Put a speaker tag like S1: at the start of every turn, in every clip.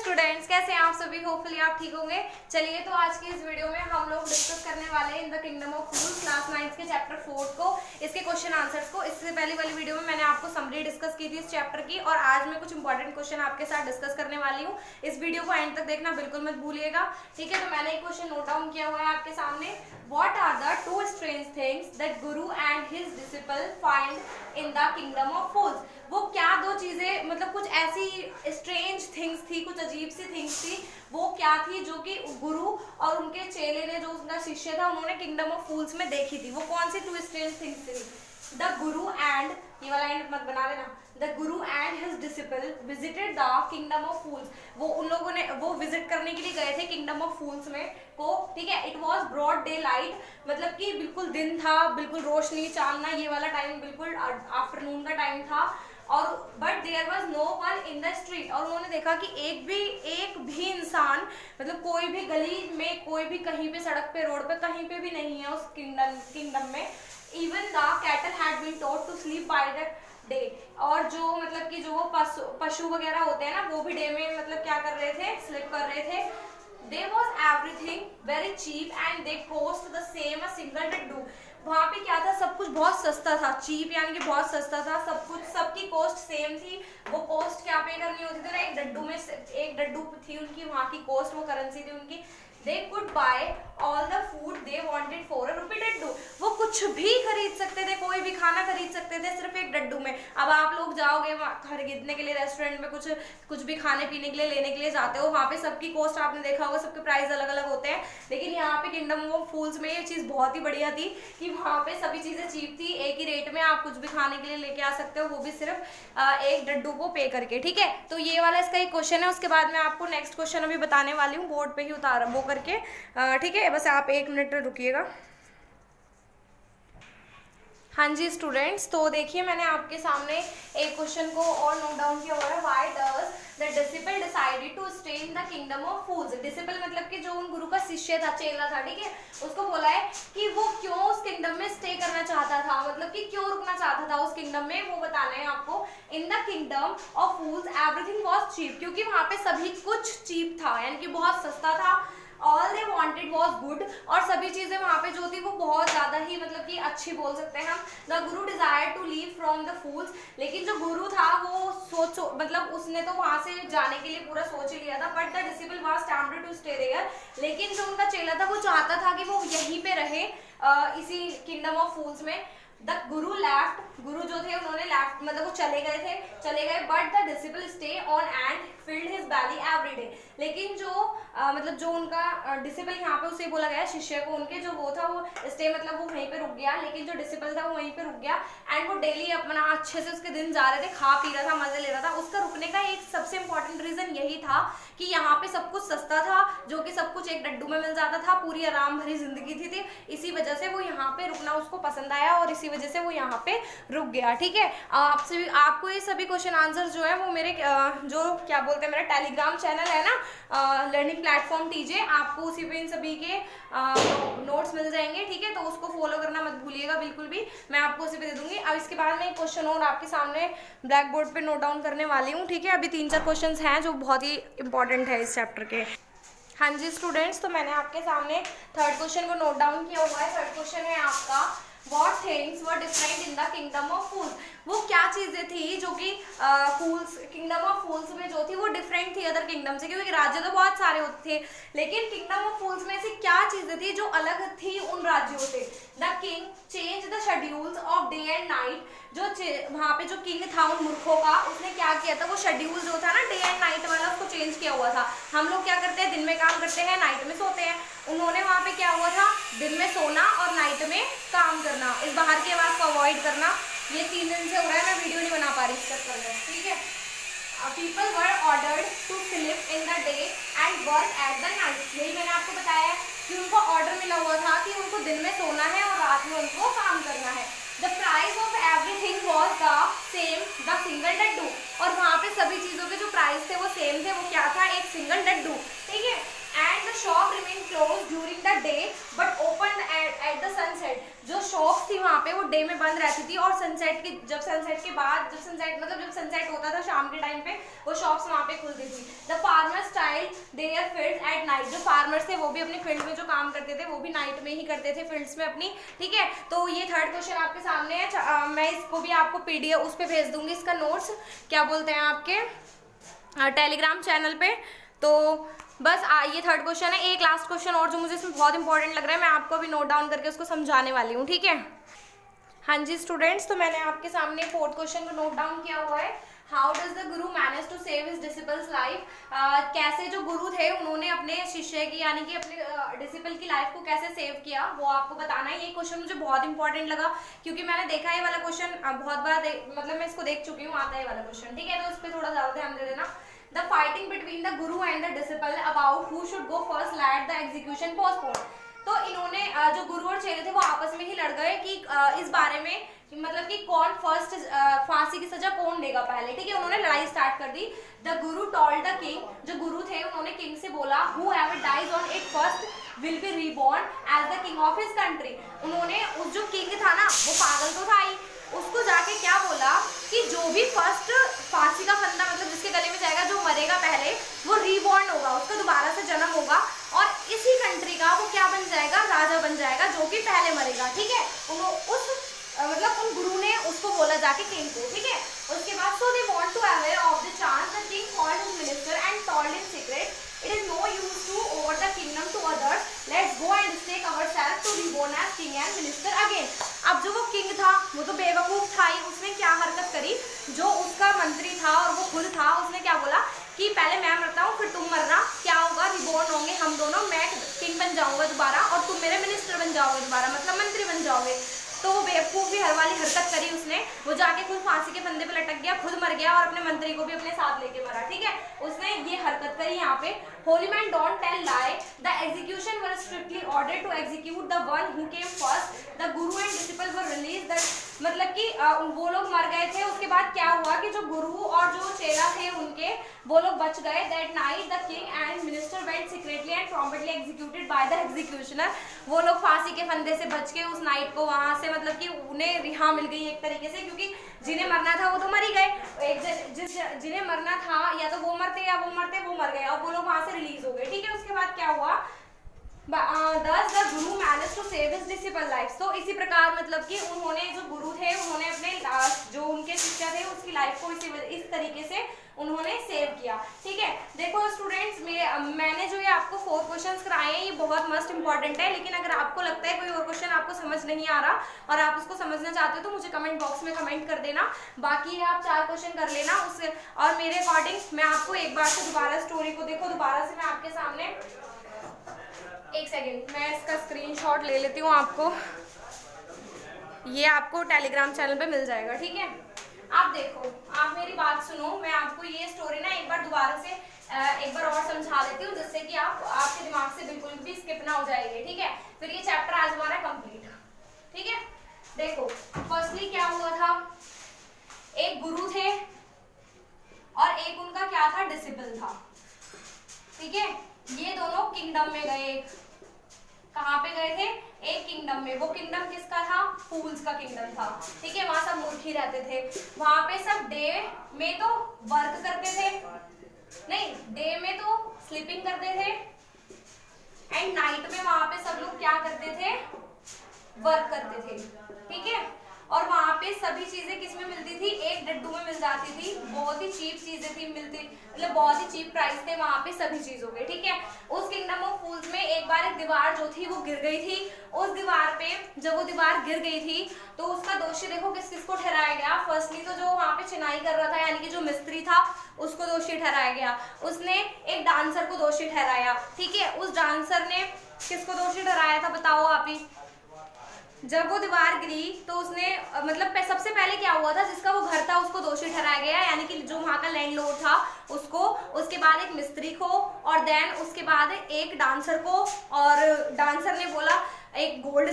S1: Students, कैसे हैं आप सभी। होपफुली आप ठीक होंगे। चलिए तो आज की इस वीडियो में हम लोग डिस्कस करने वाले हैं इन the kingdom of fools class 9 के चैप्टर 4 को, इसके क्वेश्चन आंसर्स को। इससे पहले वाली वीडियो में मैंने आपको समरी डिस्कस की थी इस चैप्टर की, और आज मैं कुछ इंपॉर्टेंट क्वेश्चन आपके साथ डिस्कस करने वाली हूँ। इस वीडियो को एंड तक देखना बिल्कुल मत भूलिएगा, ठीक है। तो मैंने एक क्वेश्चन नोट डाउन किया हुआ है आपके सामने। What are the two strange things that Guru and his disciple find in the kingdom of fools? वो क्या दो चीजें, मतलब कुछ ऐसी स्ट्रेंज थिंग्स थी, कुछ अजीब सी थिंग्स थी, वो क्या थी जो कि गुरु और उनके चेले ने, जो उनका शिष्य था, उन्होंने किंगडम ऑफ फूल्स में देखी थी। वो कौन सी टू स्ट्रेंज थिंग्स थी? द गुरु एंड, ये वाला एंड मत बना देना, the guru and his disciple visited the kingdom of fools. वो उन लोगों ने वो विजिट करने के लिए गए थे किंगडम ऑफ फूल्स में को, ठीक है। It was broad day light, मतलब कि बिल्कुल दिन था, बिल्कुल रोशनी चांदना, ये वाला टाइम बिल्कुल आफ्टरनून का टाइम था। और but there was no one in the street, और उन्होंने देखा कि एक भी इंसान, मतलब कोई भी गली में, कोई भी कहीं पे सड़क पे, रोड पे, कहीं पे भी नहीं है उस किंगडम में। Even the cattle had been taught to sleep by the day, और जो मतलब कि जो पशु वगैरह होते हैं ना, वो भी डे में मतलब क्या कर रहे थे, स्लिप कर रहे थे। There was everything very cheap and they cost the same a single डड्डू। वहाँ पे क्या था, सब कुछ बहुत सस्ता था। चीप यानी कि बहुत सस्ता था सब कुछ, सबकी कॉस्ट सेम थी। वो कॉस्ट क्या पे करनी होती थी ना, एक डड्डू में, एक डड्डू थी उनकी वहाँ की कॉस्ट, वो करेंसी थी उनकी। They could buy all the food they wanted for a rupee डड्डू। वो कुछ भी खरीद सकते थे, कोई भी खाना खरीद सकते थे सिर्फ एक डड्डू में। अब आप लोग जाओगे खरीदने के लिए रेस्टोरेंट में, कुछ भी खाने पीने के लिए लेने के लिए जाते हो, वहाँ पे सबकी कॉस्ट आपने देखा होगा, सबके प्राइस अलग अलग होते हैं। लेकिन यहाँ पे किंगडम ऑफ फूल्स में ये चीज़ बहुत ही बढ़िया थी कि वहाँ पे सभी चीज़ें चीप थी, एक ही रेट में आप कुछ भी खाने के लिए लेके आ सकते हो, वो भी सिर्फ एक डड्डू को पे करके, ठीक है। तो ये वाला इसका एक क्वेश्चन है। उसके बाद मैं आपको नेक्स्ट क्वेश्चन अभी बताने वाली हूँ, बोर्ड पे ही उतार वो करके, ठीक है। बस आप 1 मिनट रुकिएगा। हाँ जी स्टूडेंट्स, तो देखिए मैंने आपके सामने एक क्वेश्चन को और नोट डाउन किया हुआ है। Why does the disciple decided to stay in the kingdom of fools? Disciple मतलब कि जो उन गुरु का शिष्य था, चेला था, ठीक है। उसको बोला है कि वो क्यों उस किंगडम में स्टे करना चाहता था, मतलब कि क्यों रुकना चाहता था उस किंगडम में, वो बताना है आपको। In the kingdom of fools everything was cheap, क्योंकि वहाँ पे सभी कुछ चीप था, यानी कि बहुत सस्ता था। All they wanted was good, और सभी चीजें वहाँ पे जो थी वो बहुत ज्यादा ही, मतलब कि अच्छी बोल सकते हैं हम। The guru desire to leave from the fools, लेकिन जो गुरु था वो मतलब उसने तो वहां से जाने के लिए पूरा सोच ही लिया था। But the disciple was tempted to stay there, लेकिन जो उनका चेला था वो चाहता था कि वो यहीं पे रहे, इसी किंगडम ऑफ फूल्स में। द गुरु लेफ्ट, गुरु जो थे उन्होंने लेफ्ट, मतलब वो चले गए। But the disciple stay on and filled his belly every day, लेकिन जो मतलब जो उनका डिसिपल, यहाँ पे उसे बोला गया शिष्य को, उनके जो वो था वो स्टे, मतलब वो वहीं पे रुक गया, लेकिन जो डिसिपल था वो वहीं पे रुक गया। एंड वो डेली अपना अच्छे से उसके दिन जा रहे थे, खा पी रहा था, मजे ले रहा था। उसका रुकने का एक सबसे इंपॉर्टेंट रीजन यही था कि यहाँ पे सब कुछ सस्ता था, जो कि सब कुछ एक डड्डू में मिल जाता था, पूरी आराम भरी जिंदगी थी। इसी वजह से वो यहाँ पे रुकना उसको पसंद आया, और इसी वजह से वो यहाँ पे रुक गया, ठीक है। आपको ये सभी क्वेश्चन आंसर जो है वो मेरे जो क्या बोलते हैं, मेरा टेलीग्राम चैनल है ना, लर्निंग प्लेटफॉर्म टीजे, आपको उसी पे इन सभी के नोट्स मिल जाएंगे, ठीक है। तो उसको फॉलो करना मत भूलिएगा बिल्कुल भी, मैं आपको उसी पे दे दूंगी। अब इसके बाद में एक क्वेश्चन और आपके सामने ब्लैक बोर्ड पे नोट डाउन करने वाली हूँ, ठीक है। अभी 3-4 क्वेश्चन हैं जो बहुत ही इंपॉर्टेंट है इस चैप्टर के। हाँ जी स्टूडेंट्स, तो मैंने आपके सामने थर्ड क्वेश्चन को नोट डाउन किया हुआ है। थर्ड क्वेश्चन है आपका, What things were different in the kingdom of fools? वो क्या चीजें थी जो कि फूल्स, किंगडम ऑफ फूल्स में जो थी वो डिफरेंट थी अदर किंगडम से, क्योंकि राज्य तो बहुत सारे होते थे, लेकिन किंगडम ऑफ फूल्स में से क्या चीजें थी जो अलग थी उन राज्यों से? The king change the schedules of day and night, जो वहाँ पे जो किंग था उन मूर्खों का, उसने क्या किया था, वो शेड्यूल जो था ना डे एंड नाइट वाला, उसको चेंज किया हुआ था। हम लोग क्या करते हैं, दिन में काम करते हैं, नाइट में सोते हैं। उन्होंने वहाँ पे क्या हुआ था, दिन में सोना और नाइट में काम करना, इस बाहर की आवाज को अवॉइड करना। ये 3 दिन से हो रहा है, मैं वीडियो नहीं बना पा रही इस चक्कर में, ठीक है। People were ordered to sleep in the day and work at the night, यही मैंने आपको बताया कि उनको ऑर्डर मिला हुआ था कि उनको दिन में सोना है और रात में उनको काम करना है। The price of everything was the same, the single duddu, और वहाँ पे सभी चीज़ों के जो प्राइस थे वो सेम थे, वो क्या था, एक सिंगल डड्डू, ठीक है। And the shop remain close during the day but open at the sunset. जो शॉप थी वहाँ पे वो डे में बंद रहती थी और सनसेट के जब सनसेट के बाद जब सनसेट होता था शाम के टाइम पे वो शॉप्स वहाँ पे खुलती थी। The farmer style their field at night. जो फार्मर्स थे वो भी अपने फील्ड में जो काम करते थे वो भी नाइट में ही करते थे फील्ड्स में अपनी, ठीक है। तो ये थर्ड क्वेश्चन आपके सामने है। मैं इसको भी आपको पीडीएफ उस पर भेज दूंगी, इसका नोट्स क्या बोलते हैं आपके टेलीग्राम चैनल पे। तो बस ये थर्ड क्वेश्चन है। एक लास्ट क्वेश्चन और जो मुझे इसमें बहुत इंपॉर्टेंट लग रहा है, मैं आपको अभी नोट डाउन करके उसको समझाने वाली हूँ, ठीक है। हाँ जी स्टूडेंट्स, तो मैंने आपके सामने फोर्थ क्वेश्चन को नोट डाउन किया हुआ है। How does the guru manage to save his disciples life. कैसे जो गुरु थे उन्होंने अपने शिष्य की यानी कि अपने डिसिपल की लाइफ को कैसे सेव किया वो आपको बताना है। ये क्वेश्चन मुझे बहुत इंपॉर्टेंट लगा क्योंकि मैंने देखा ये वाला क्वेश्चन बहुत बार मतलब मैं इसको देख चुकी हूँ, आता है ये वाला क्वेश्चन, ठीक है। तो इस पर थोड़ा ज्यादा ध्यान दे देना। The fighting between the guru and the disciple about who should go first let the execution postpone. तो इन्होंने जो गुरु और चेले थे वो आपस में ही लड़ गए कि इस बारे में मतलब कि कौन फर्स्ट फांसी की सजा कौन देगा पहले, ठीक है। उन्होंने लड़ाई स्टार्ट कर दी। The guru told the king, जो गुरु थे उन्होंने किंग से बोला whoever dies on it first will be reborn as the king of his country. उन्होंने उस जो किंग था ना वो पागल तो था ही, उसको जाके क्या बोला कि जो भी फर्स्ट फांसी का फंदा मतलब जिसके गले में जाएगा, जो मरेगा पहले वो रीबॉर्न होगा, उसका दोबारा से जन्म होगा और इसी कंट्री का वो क्या बन जाएगा, राजा बन जाएगा जो कि पहले मरेगा, ठीक है। मतलब उन गुरु ने उसको बोला जाके किंग को, ठीक है। उसके बाद so they want to aware of the chance the king called his minister and told in secret it is no use to over the kingdom to others, let's go and stake ourself to reborn as king and minister again. अब जो वो king था वो तो बेवकूफ था ही, उसने क्या हरकत करी, जो उसका मंत्री था और वो खुद था, उसने क्या बोला कि पहले मैं मरता हूँ फिर तुम मरना, क्या होगा रिबॉर्न होंगे हम दोनों, मैं किंग बन जाऊंगा दोबारा और तुम मेरे मिनिस्टर बन जाओगे दोबारा, मतलब मंत्री बन जाओगे। तो वो बेवकूफ भी हर वाली हरकत करी उसने, वो जाके खुद फांसी के फंदे पे लटक गया, खुद मर गया और अपने मंत्री को भी अपने साथ लेके मरा, ठीक है। उसने ये हरकत करी यहाँ पे। Holy man don't tell lie, the execution were strictly ordered to execute the one who came first, the guru and disciple were release. The मतलब कि वो लोग मर गए थे, उसके बाद क्या हुआ कि जो गुरु और जो चेला थे उनके वो लोग बच गए। That night the king and minister went secretly and promptly executed by the executioner. वो लोग फांसी के फंदे से बच के उस नाइट को वहां से मतलब कि उन्हें रिहा मिल गई एक तरीके से, क्योंकि जिन्हें मरना था वो तो मर ही गए, जिन्हें मरना था या तो वो मरते या वो मर गए और वो लोग वहां से रिलीज हो गए, ठीक है। उसके बाद क्या हुआ, thus the guru managed to save his disciple life। तो इसी प्रकार मतलब कि उन्होंने जो गुरु थे उन्होंने अपने जो उनके शिष्य थे उसकी लाइफ को इस तरीके से उन्होंने सेव किया, ठीक है। देखो स्टूडेंट्स, मैंने जो ये आपको 4 क्वेश्चंस कराए हैं ये बहुत मस्ट इंपॉर्टेंट है, लेकिन अगर आपको लगता है कोई और क्वेश्चन आपको समझ नहीं आ रहा और आप उसको समझना चाहते हो तो मुझे कमेंट बॉक्स में कमेंट कर देना। बाकी आप 4 क्वेश्चन कर लेना उससे, और मेरे अकॉर्डिंग मैं आपको एक बार से दोबारा स्टोरी को देखो, दोबारा से मैं आपके सामने एक सेकेंड मैं इसका स्क्रीनशॉट ले लेती हूँ, आपको ये आपको टेलीग्राम चैनल पे मिल जाएगा, ठीक है। आप देखो, आप मेरी बात सुनो, मैं आपको ये स्टोरी ना एक बार दोबारा से एक बार और समझा देती हूँ जिससे कि आपके दिमाग से बिल्कुल भी स्किप ना हो जाएगी, ठीक है। फिर ये चैप्टर आज हमारा कंप्लीट, ठीक है। देखो फर्स्टली क्या हुआ था, एक गुरु थे और एक उनका क्या था, डिसिपल था, ठीक है। ये दोनों किंगडम में गए, कहाँ पे गए थे, एक किंगडम में। वो किंगडम किसका था, फूल्स का किंगडम था, ठीक है। वहां सब मूर्ख ही रहते थे, वहां पे सब डे में तो वर्क करते थे, नहीं डे में तो स्लीपिंग करते थे एंड नाइट में वहां पे सब लोग क्या करते थे, वर्क करते थे, ठीक है। और वहां पे सभी चीजें किसमें मिलती थी, एक डड्डू में मिल जाती थी, बहुत ही चीप चीजें थी मिलती, मतलब बहुत ही चीप प्राइस थे वहां पे सभी चीजों के, ठीक है। उस किंगडम ऑफ फूल्स में एक बार एक दीवार जो थी वो गिर गई थी। उस दीवार पे जब वो दीवार गिर गई थी तो उसका दोषी देखो किस किस को ठहराया गया। फर्स्टली तो जो वहां पे चिनाई कर रहा था यानी कि जो मिस्त्री था उसको दोषी ठहराया गया, उसने एक डांसर को दोषी ठहराया, ठीक है। उस डांसर ने किसको दोषी ठहराया था बताओ आप ही। जब वो दीवार गिरी तो उसने मतलब सबसे पहले क्या हुआ था, जिसका वो घर था उसको दोषी ठहराया गया यानी कि जो वहां का लैंडलॉर्ड था उसको, उसके बाद एक मिस्त्री को और देन उसके बाद एक डांसर को। और डांसर ने बोला एक गोल्ड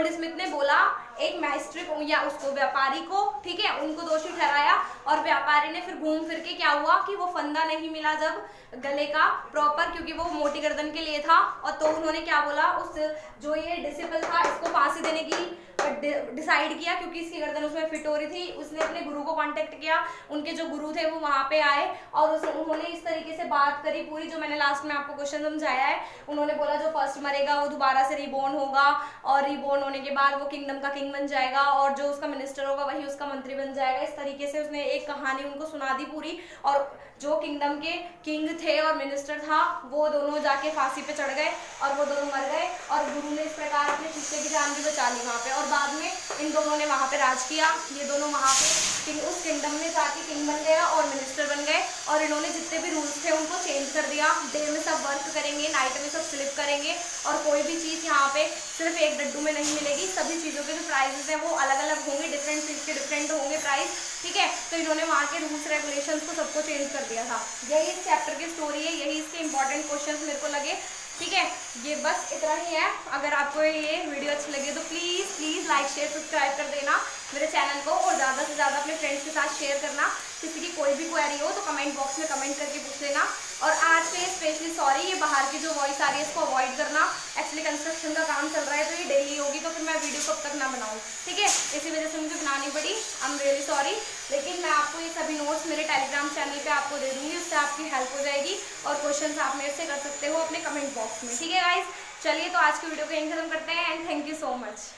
S1: स्मिथ ने बोला एक मैजिस्ट्रेट या उसको व्यापारी को, ठीक है, उनको दोषी ठहराया और व्यापारी ने फिर घूम फिर के क्या हुआ कि वो फंदा नहीं मिला जब गले का प्रॉपर, क्योंकि वो मोटी गर्दन के लिए था, और तो उन्होंने क्या बोला, उस जो ये डिसिपल था इसको फांसी देने की डिसाइड किया, क्योंकि इसकी गर्दन उसमें फिट हो रही थी। उसने अपने गुरु को कांटेक्ट किया, उनके जो गुरु थे वो वहां पे आए और उन्होंने इस तरीके से बात करी पूरी, जो मैंने लास्ट में आपको क्वेश्चन समझाया है। उन्होंने बोला जो फर्स्ट मरेगा वो दोबारा से रिबॉर्न होगा, और रिबॉर्न होने के बाद वो किंगडम का किंग बन जाएगा, और जो उसका मिनिस्टर होगा वही उसका मंत्री बन जाएगा। इस तरीके से उसने एक कहानी उनको सुना दी पूरी, और जो किंगडम के किंग थे और मिनिस्टर था वो दोनों जाके फांसी पे चढ़ गए और वो दोनों मर गए, और गुरु ने इस प्रकार अपने शिष्य की जान भी बचा ली वहाँ पे। और बाद में इन दोनों ने वहाँ पे राज किया, ये दोनों वहाँ पे उस किंगडम में जाके किंग बन गया और मिनिस्टर बन गए, और इन्होंने जितने भी रूल्स थे उनको चेंज कर दिया। डे में सब वर्क करेंगे, नाइट में सब स्लिप करेंगे, और कोई भी चीज़ यहाँ पे सिर्फ एक डड्डू में नहीं मिलेगी। सभी चीज़ों के जो प्राइजेस हैं वो अलग अलग होंगे, डिफरेंट चीज़ के डिफरेंट होंगे प्राइस, ठीक है। तो इन्होंने वहाँ के रूल्स रेगुलेशंस को सबको चेंज कर दिया था। यही इस चैप्टर की स्टोरी है, यही इसके इंपॉर्टेंट क्वेश्चंस मेरे को लगे, ठीक है। ये बस इतना ही है। अगर आपको ये वीडियो अच्छी लगे तो प्लीज़ लाइक शेयर सब्सक्राइब कर देना मेरे चैनल को, और ज़्यादा से ज़्यादा अपने फ्रेंड्स के साथ शेयर करना। किसी की कोई भी क्वेरी हो तो कमेंट बॉक्स में कमेंट करके पूछ लेना। और आज के स्पेशली सॉरी, ये बाहर की जो वॉइस आ रही है इसको अवॉइड करना। एक्चुअली कंस्ट्रक्शन का काम चल रहा है तो ये डेली होगी, तो फिर मैं वीडियो कब तक ना बनाऊँ, ठीक है। इसी वजह से मुझे बनानी पड़ी, आई एम रियली सॉरी। लेकिन मैं आपको ये सभी नोट्स मेरे टेलीग्राम चैनल पे आपको दे दूँगी, उससे आपकी हेल्प हो जाएगी, और क्वेश्चन आप मेरे से कर सकते हो अपने कमेंट बॉक्स में, ठीक है गाइज। चलिए तो आज की वीडियो को यहीं खत्म करते हैं, and thank you so much.